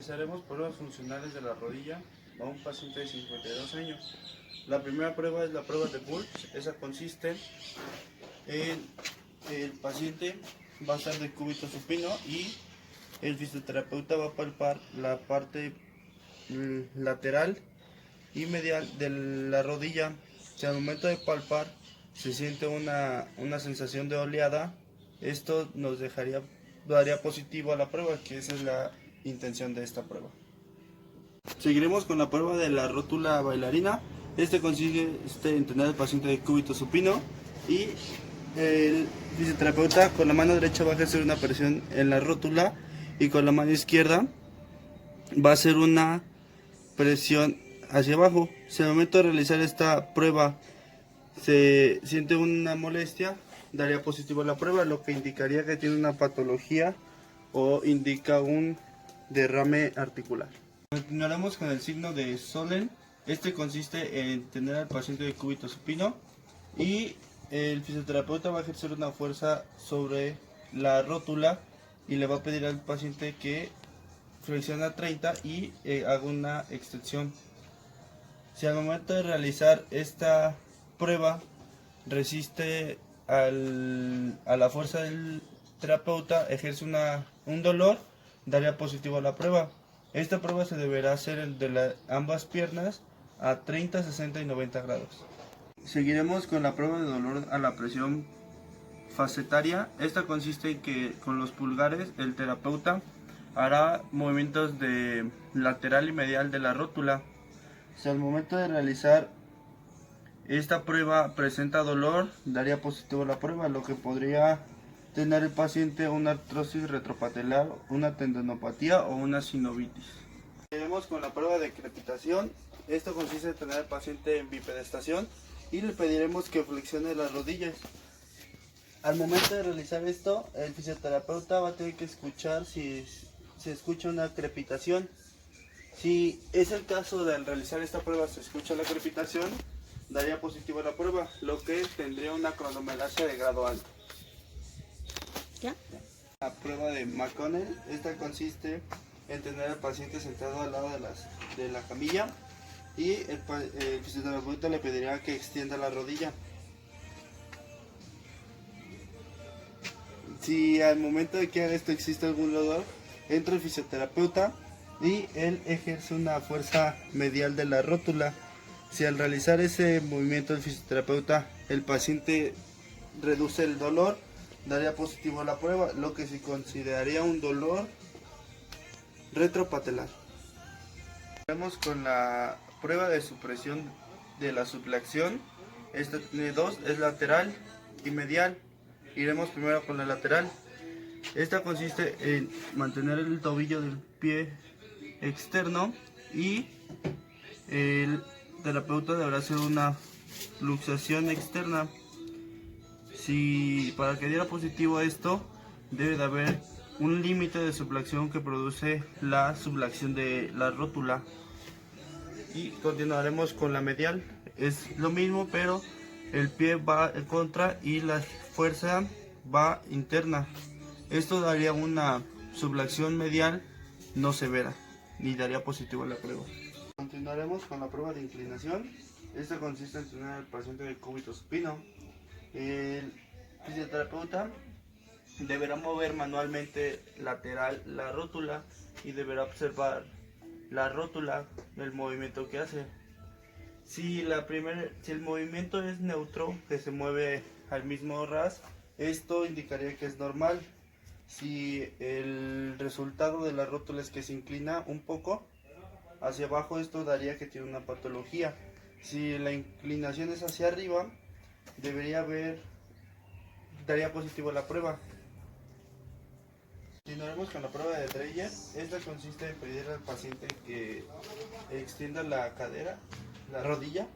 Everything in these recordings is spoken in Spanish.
Realizaremos pruebas funcionales de la rodilla a un paciente de 52 años. La primera prueba es la prueba de Bulls. Esa consiste en el paciente va a estar de cúbito supino y el fisioterapeuta va a palpar la parte lateral y medial de la rodilla. Si al momento de palpar se siente una sensación de oleada, esto nos daría positivo a la prueba, que esa es la intención de esta prueba. Seguiremos con la prueba de la rótula bailarina. Este consiste en tener al paciente de cúbito supino y el fisioterapeuta con la mano derecha va a ejercer una presión en la rótula y con la mano izquierda va a hacer una presión hacia abajo. Si al momento de realizar esta prueba se siente una molestia, daría positivo a la prueba, lo que indicaría que tiene una patología o indica un derrame articular. Continuaremos con el signo de Sollen. Este consiste en tener al paciente de cúbito supino y el fisioterapeuta va a ejercer una fuerza sobre la rótula y le va a pedir al paciente que flexione a 30 y haga una extensión. Si al momento de realizar esta prueba resiste a la fuerza del terapeuta, ejerce un dolor, daría positivo a la prueba. Esta prueba se deberá hacer de ambas piernas a 30, 60 y 90 grados. Seguiremos con la prueba de dolor a la presión facetaria. Esta consiste en que con los pulgares el terapeuta hará movimientos de lateral y medial de la rótula. Si al momento de realizar esta prueba presenta dolor, daría positivo la prueba, lo que podría tener el paciente una artrosis retropatelar, una tendinopatía o una sinovitis. Seguiremos con la prueba de crepitación. Esto consiste en tener al paciente en bipedestación y le pediremos que flexione las rodillas. Al momento de realizar esto, el fisioterapeuta va a tener que escuchar si se escucha una crepitación. Si es el caso de al realizar esta prueba se escucha la crepitación, daría positivo a la prueba, lo que tendría una cronomalacia de grado alto. ¿Ya? La prueba de McConnell, esta consiste en tener al paciente sentado al lado de la camilla y el fisioterapeuta le pediría que extienda la rodilla. Si al momento de que haga esto existe algún dolor, entra el fisioterapeuta y él ejerce una fuerza medial de la rótula. Si al realizar ese movimiento del fisioterapeuta el paciente reduce el dolor, daría positivo a la prueba, lo que se consideraría un dolor retropatelar. Vamos con la prueba de supresión de la subluxación. Esta tiene dos, es lateral y medial. Iremos primero con la lateral. Esta consiste en mantener el tobillo del pie externo y el terapeuta deberá hacer una luxación externa. Si para que diera positivo a esto, debe de haber un límite de subluxación que produce la subluxación de la rótula. Y continuaremos con la medial. Es lo mismo, pero el pie va en contra y la fuerza va interna. Esto daría una subluxación medial no severa y daría positivo a la prueba. Continuaremos con la prueba de inclinación. Esta consiste en tener al paciente de cúbito supino. El fisioterapeuta deberá mover manualmente lateral la rótula y deberá observar la rótula, el movimiento que hace. Si el movimiento es neutro, que se mueve al mismo ras, esto indicaría que es normal. Si el resultado de la rótula es que se inclina un poco hacia abajo, esto daría que tiene una patología. Si la inclinación es hacia arriba, daría positivo a la prueba. Continuaremos con la prueba de Dreyer. Esta consiste en pedir al paciente que extienda la cadera, la rodilla.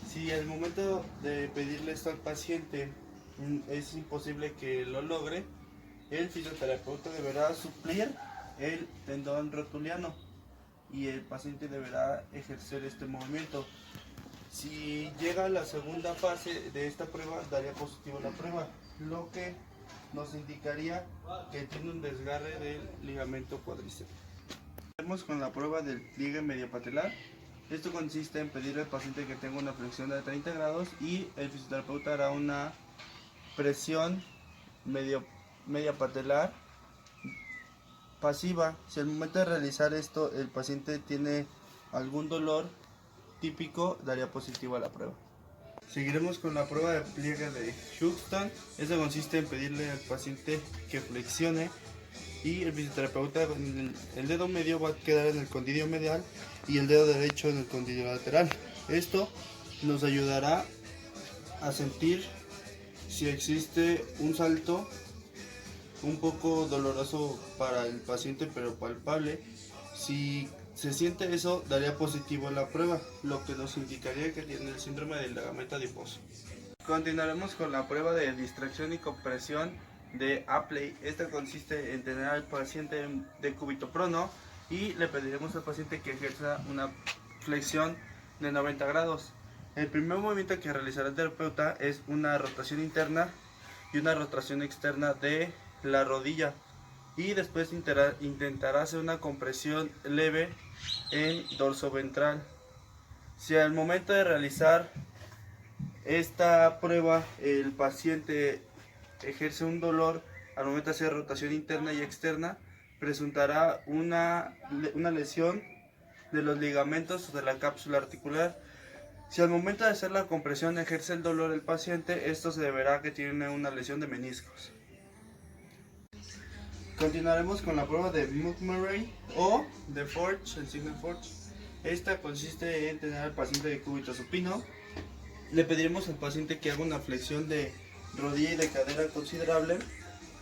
Si al momento de pedirle esto al paciente es imposible que lo logre, el fisioterapeuta deberá suplir el tendón rotuliano y el paciente deberá ejercer este movimiento. Si llega a la segunda fase de esta prueba, daría positivo la prueba, lo que nos indicaría que tiene un desgarre del ligamento cuádriceps. Continuaremos con la prueba del pliegue mediapatelar. Esto consiste en pedirle al paciente que tenga una flexión de 30 grados y el fisioterapeuta hará una presión media patelar pasiva. Si al momento de realizar esto el paciente tiene algún dolor típico, daría positivo a la prueba. Seguiremos con la prueba de pliegue de Houston. Esta consiste en pedirle al paciente que flexione y el fisioterapeuta con el dedo medio va a quedar en el condilio medial y el dedo derecho en el condilio lateral. Esto nos ayudará a sentir si existe un salto un poco doloroso para el paciente, pero palpable. Si se siente eso, daría positivo en la prueba, lo que nos indicaría que tiene el síndrome del ligamento adiposo. Continuaremos con la prueba de distracción y compresión de Apley. Esta consiste en tener al paciente de cúbito prono y le pediremos al paciente que ejerza una flexión de 90 grados. El primer movimiento que realizará el terapeuta es una rotación interna y una rotación externa de la rodilla, y después intentará hacer una compresión leve en dorso ventral. Si al momento de realizar esta prueba el paciente ejerce un dolor al momento de hacer rotación interna y externa, presentará una lesión de los ligamentos de la cápsula articular. Si al momento de hacer la compresión ejerce el dolor el paciente, esto se deberá que tiene una lesión de meniscos. Continuaremos con la prueba de McMurray o de Forge, el signo Forge. Esta consiste en tener al paciente de cúbito supino. Le pediremos al paciente que haga una flexión de rodilla y de cadera considerable.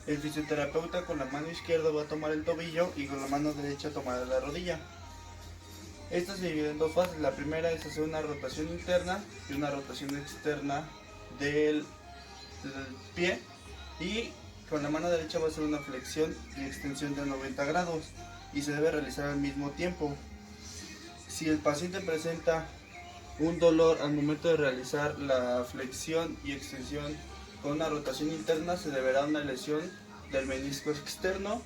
El fisioterapeuta con la mano izquierda va a tomar el tobillo y con la mano derecha tomará la rodilla. Esta se divide en dos fases. La primera es hacer una rotación interna y una rotación externa del pie, y con la mano derecha va a hacer una flexión y extensión de 90 grados y se debe realizar al mismo tiempo. Si el paciente presenta un dolor al momento de realizar la flexión y extensión con una rotación interna, se deberá una lesión del menisco externo,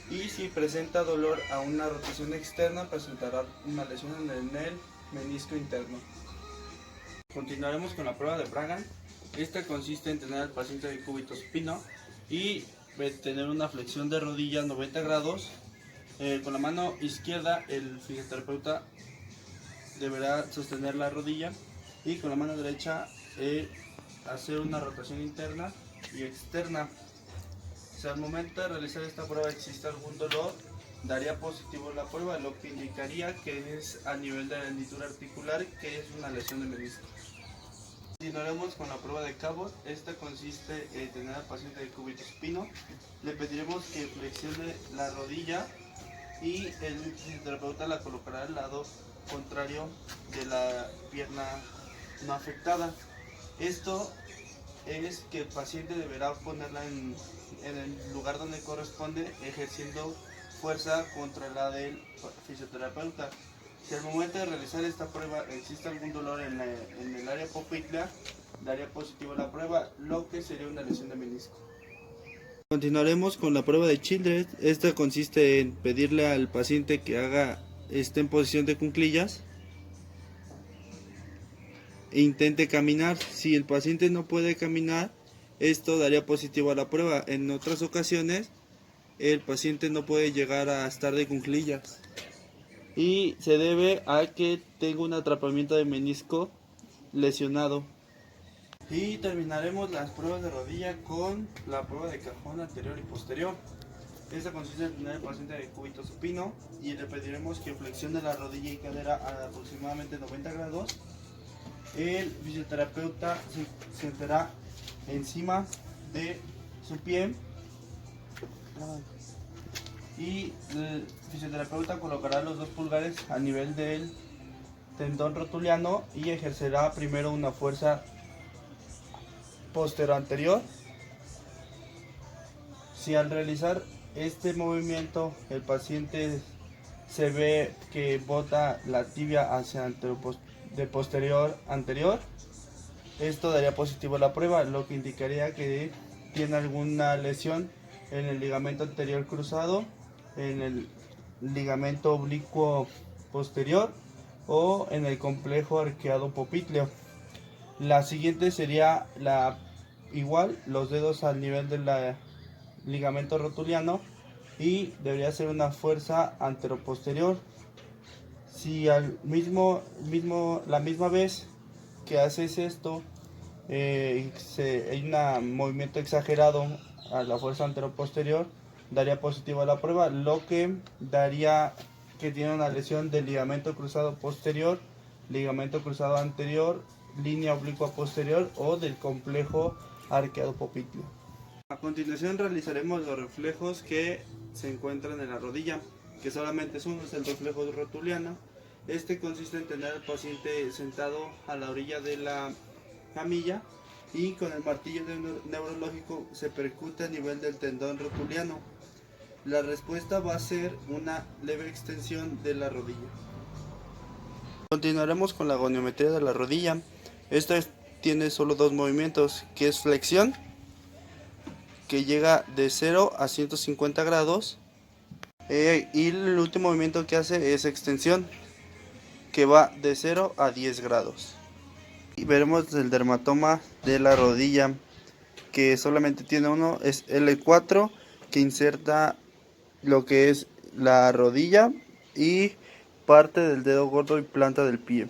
y si presenta dolor a una rotación externa presentará una lesión en el menisco interno. Continuaremos con la prueba de Bragan. Esta consiste en tener al paciente de cúbito supino y tener una flexión de rodilla 90 grados. Con la mano izquierda el fisioterapeuta deberá sostener la rodilla y con la mano derecha hacer una rotación interna y externa. Si al momento de realizar esta prueba existe algún dolor, daría positivo la prueba, lo que indicaría que es a nivel de la hendidura articular, que es una lesión de menisco. Continuaremos con la prueba de Cabot. Esta consiste en tener al paciente de cúbito supino. Le pediremos que flexione la rodilla y el fisioterapeuta la colocará al lado contrario de la pierna no afectada. Esto es que el paciente deberá ponerla en el lugar donde corresponde, ejerciendo fuerza contra la del fisioterapeuta. Si al momento de realizar esta prueba existe algún dolor en el área popliteal, daría positivo la prueba, lo que sería una lesión de menisco. Continuaremos con la prueba de Childress. Esta consiste en pedirle al paciente que esté en posición de cuclillas e intente caminar. Si el paciente no puede caminar, esto daría positivo a la prueba. En otras ocasiones el paciente no puede llegar a estar de cuclillas y se debe a que tenga un atrapamiento de menisco lesionado. Y terminaremos las pruebas de rodilla con la prueba de cajón anterior y posterior. Esta consiste en tener al paciente de cúbito supino y le pediremos que flexione la rodilla y cadera a aproximadamente 90 grados. El fisioterapeuta se sentará encima de su pie y el fisioterapeuta colocará los dos pulgares a nivel del tendón rotuliano y ejercerá primero una fuerza posterior anterior. Si al realizar este movimiento el paciente se ve que bota la tibia hacia de posterior anterior, esto daría positivo a la prueba, lo que indicaría que tiene alguna lesión en el ligamento anterior cruzado, en el ligamento oblicuo posterior o en el complejo arqueado popliteo. La siguiente sería igual, los dedos al nivel del ligamento rotuliano y debería ser una fuerza anteroposterior. Si la misma vez que haces esto hay un movimiento exagerado a la fuerza anteroposterior, daría positivo a la prueba, lo que daría que tiene una lesión del ligamento cruzado posterior, ligamento cruzado anterior, línea oblicua posterior o del complejo arqueado popliteo. A continuación realizaremos los reflejos que se encuentran en la rodilla, que solamente es uno, es el reflejo rotuliano. Este consiste en tener al paciente sentado a la orilla de la camilla y con el martillo neurológico se percute a nivel del tendón rotuliano. La respuesta va a ser una leve extensión de la rodilla. Continuaremos con la goniometría de la rodilla. Esta tiene solo dos movimientos, que es flexión, que llega de 0 a 150 grados, y el último movimiento que hace es extensión, que va de 0 a 10 grados. Y veremos el dermatoma de la rodilla, que solamente tiene uno, es L4, que inserta lo que es la rodilla y parte del dedo gordo y planta del pie.